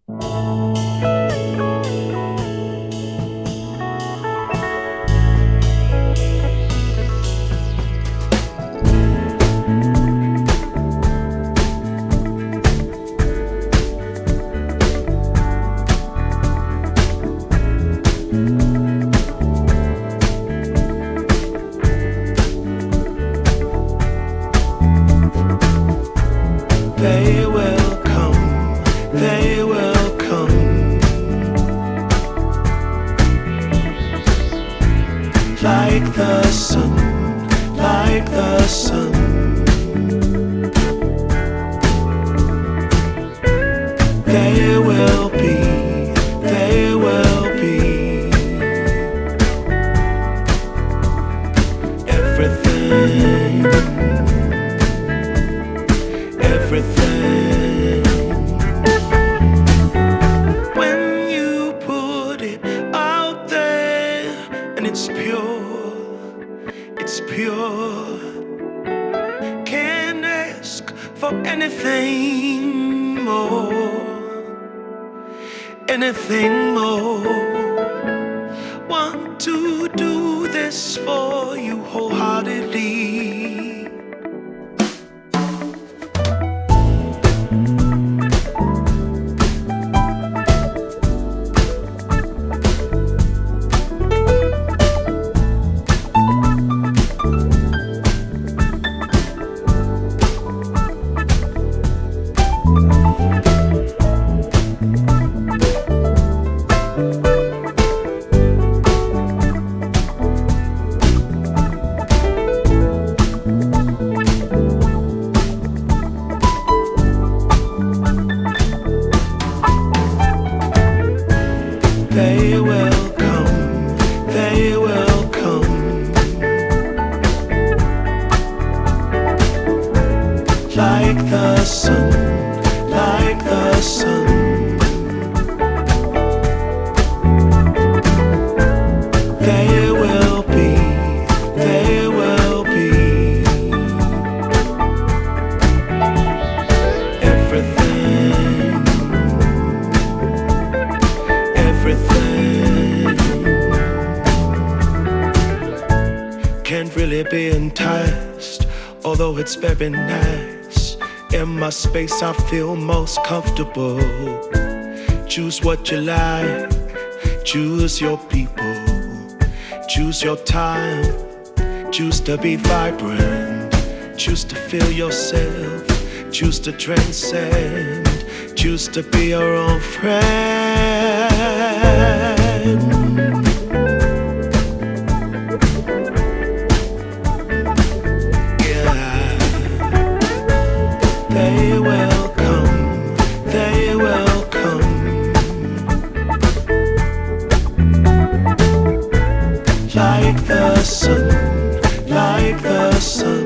They will come, they will come, like the sun, like the sun. They will be, they will be everything, everything. When you put it out there and it's pure, it's pure. Can't ask for anything more, anything more. Want to do this for you wholeheartedly. They will come, they will come, like the sun, like the sun. They will be, they will be everything, everything. Can't really be enticed, although it's very nice. In my space I feel most comfortable. Choose what you like, choose your people, choose your time, choose to be vibrant, choose to feel yourself, choose to transcend, choose to be your own friend. They will come, they will come, like the sun, like the sun.